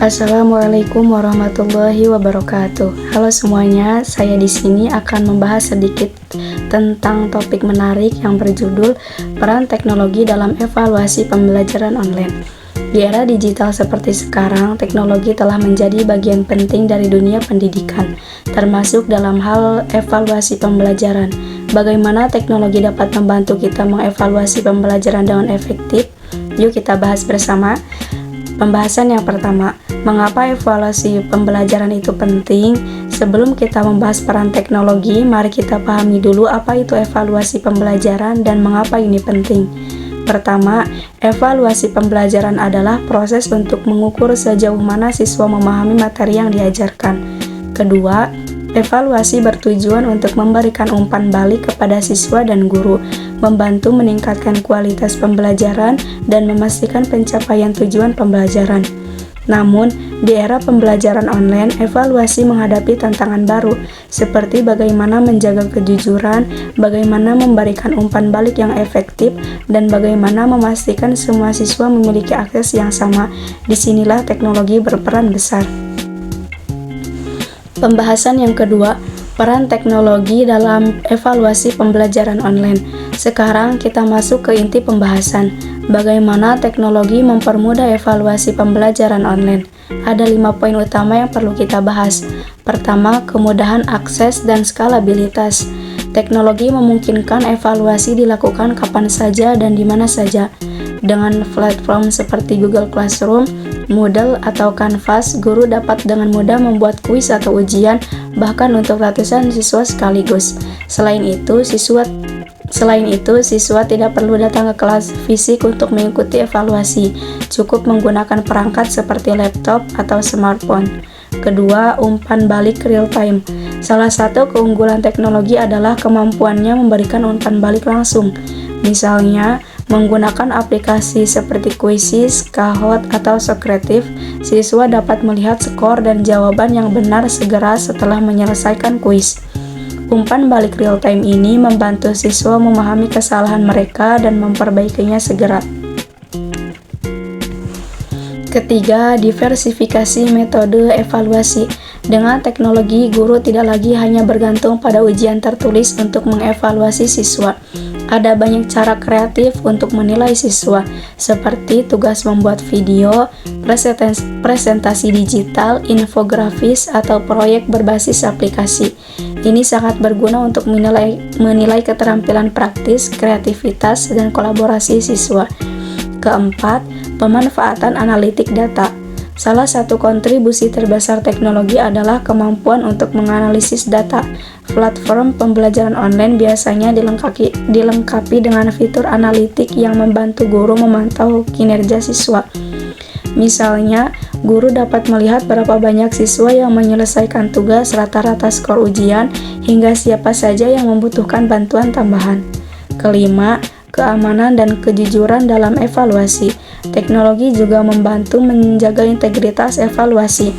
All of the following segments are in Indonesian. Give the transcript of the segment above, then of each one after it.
Assalamualaikum warahmatullahi wabarakatuh. Halo semuanya, saya di sini akan membahas sedikit tentang topik menarik yang berjudul peran teknologi dalam evaluasi pembelajaran online. Di era digital seperti sekarang, teknologi telah menjadi bagian penting dari dunia pendidikan, termasuk dalam hal evaluasi pembelajaran. Bagaimana teknologi dapat membantu kita mengevaluasi pembelajaran dengan efektif? Yuk kita bahas bersama. Pembahasan yang pertama, mengapa evaluasi pembelajaran itu penting? Sebelum kita membahas peran teknologi, mari kita pahami dulu apa itu evaluasi pembelajaran dan mengapa ini penting. Pertama, evaluasi pembelajaran adalah proses untuk mengukur sejauh mana siswa memahami materi yang diajarkan. Kedua, evaluasi bertujuan untuk memberikan umpan balik kepada siswa dan guru, membantu meningkatkan kualitas pembelajaran dan memastikan pencapaian tujuan pembelajaran. Namun, di era pembelajaran online, evaluasi menghadapi tantangan baru, seperti bagaimana menjaga kejujuran, bagaimana memberikan umpan balik yang efektif, dan bagaimana memastikan semua siswa memiliki akses yang sama. Disinilah teknologi berperan besar. Pembahasan yang kedua, peran teknologi dalam evaluasi pembelajaran online. Sekarang kita masuk ke inti pembahasan. Bagaimana teknologi mempermudah evaluasi pembelajaran online? Ada 5 poin utama yang perlu kita bahas. Pertama, kemudahan akses dan skalabilitas. Teknologi memungkinkan evaluasi dilakukan kapan saja dan di mana saja. Dengan platform seperti Google Classroom, Moodle, atau Canvas, guru dapat dengan mudah membuat kuis atau ujian, bahkan untuk ratusan siswa sekaligus. Selain itu, siswa tidak perlu datang ke kelas fisik untuk mengikuti evaluasi, cukup menggunakan perangkat seperti laptop atau smartphone. Kedua, umpan balik real time. Salah satu keunggulan teknologi adalah kemampuannya memberikan umpan balik langsung. Misalnya, menggunakan aplikasi seperti Quizzes, Kahoot, atau Socrative, siswa dapat melihat skor dan jawaban yang benar segera setelah menyelesaikan kuis. Umpan balik real-time ini membantu siswa memahami kesalahan mereka dan memperbaikinya segera. Ketiga, diversifikasi metode evaluasi. Dengan teknologi, guru tidak lagi hanya bergantung pada ujian tertulis untuk mengevaluasi siswa. Ada banyak cara kreatif untuk menilai siswa, seperti tugas membuat video, presentasi digital, infografis, atau proyek berbasis aplikasi. Ini sangat berguna untuk menilai keterampilan praktis, kreativitas, dan kolaborasi siswa. Keempat, pemanfaatan analitik data. Salah satu kontribusi terbesar teknologi adalah kemampuan untuk menganalisis data. Platform pembelajaran online biasanya dilengkapi dengan fitur analitik yang membantu guru memantau kinerja siswa. Misalnya, guru dapat melihat berapa banyak siswa yang menyelesaikan tugas, rata-rata skor ujian, hingga siapa saja yang membutuhkan bantuan tambahan. Kelima, keamanan dan kejujuran dalam evaluasi. Teknologi juga membantu menjaga integritas evaluasi.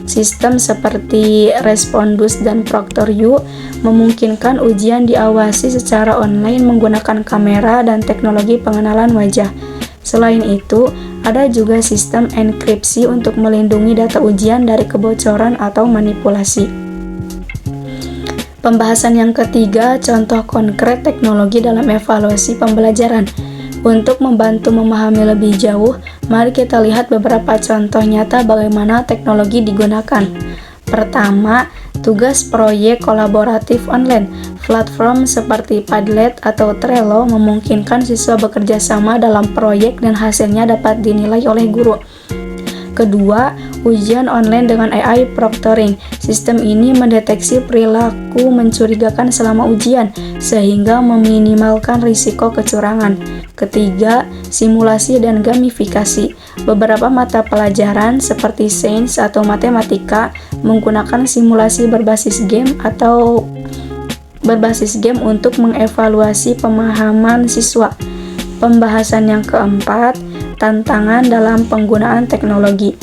Sistem seperti Respondus dan ProctorU memungkinkan ujian diawasi secara online menggunakan kamera dan teknologi pengenalan wajah. Selain itu, ada juga sistem enkripsi untuk melindungi data ujian dari kebocoran atau manipulasi. Pembahasan yang ketiga, contoh konkret teknologi dalam evaluasi pembelajaran. Untuk membantu memahami lebih jauh, mari kita lihat beberapa contoh nyata bagaimana teknologi digunakan. Pertama, tugas proyek kolaboratif online. Platform seperti Padlet atau Trello memungkinkan siswa bekerja sama dalam proyek dan hasilnya dapat dinilai oleh guru. Kedua, ujian online dengan AI proctoring. Sistem ini mendeteksi perilaku mencurigakan selama ujian, sehingga meminimalkan risiko kecurangan. Ketiga, simulasi dan gamifikasi. Beberapa mata pelajaran seperti sains atau matematika menggunakan simulasi berbasis game untuk mengevaluasi pemahaman siswa. Pembahasan yang keempat, tantangan dalam penggunaan teknologi.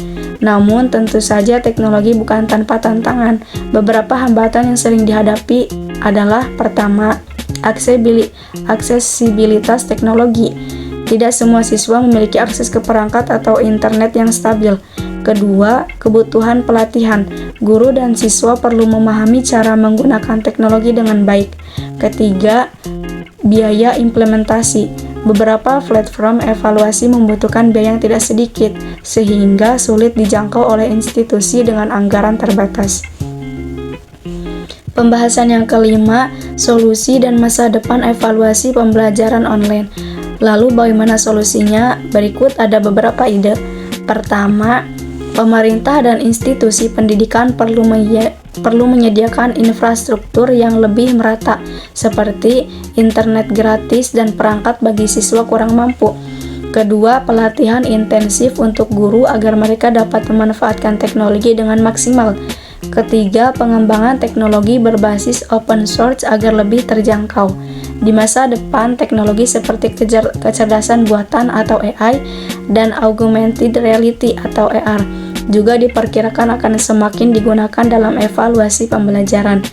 Namun tentu saja teknologi bukan tanpa tantangan. Beberapa hambatan yang sering dihadapi adalah pertama, aksesibilitas teknologi. Tidak semua siswa memiliki akses ke perangkat atau internet yang stabil. Kedua, kebutuhan pelatihan. Guru dan siswa perlu memahami cara menggunakan teknologi dengan baik. Ketiga, biaya implementasi. Beberapa platform evaluasi membutuhkan biaya yang tidak sedikit, sehingga sulit dijangkau oleh institusi dengan anggaran terbatas. Pembahasan yang kelima, solusi dan masa depan evaluasi pembelajaran online. Lalu bagaimana solusinya? Berikut ada beberapa ide. Pertama, pemerintah dan institusi pendidikan perlu menyediakan infrastruktur yang lebih merata, seperti internet gratis dan perangkat bagi siswa kurang mampu. Kedua, pelatihan intensif untuk guru agar mereka dapat memanfaatkan teknologi dengan maksimal. Ketiga, pengembangan teknologi berbasis open source agar lebih terjangkau. Di masa depan, teknologi seperti kecerdasan buatan atau AI dan augmented reality atau AR juga diperkirakan akan semakin digunakan dalam evaluasi pembelajaran.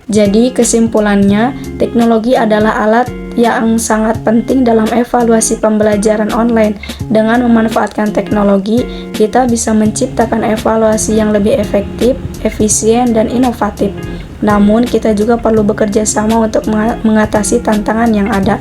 Jadi, kesimpulannya, teknologi adalah alat yang sangat penting dalam evaluasi pembelajaran online. Dengan memanfaatkan teknologi, kita bisa menciptakan evaluasi yang lebih efektif, efisien, dan inovatif. Namun, kita juga perlu bekerja sama untuk mengatasi tantangan yang ada.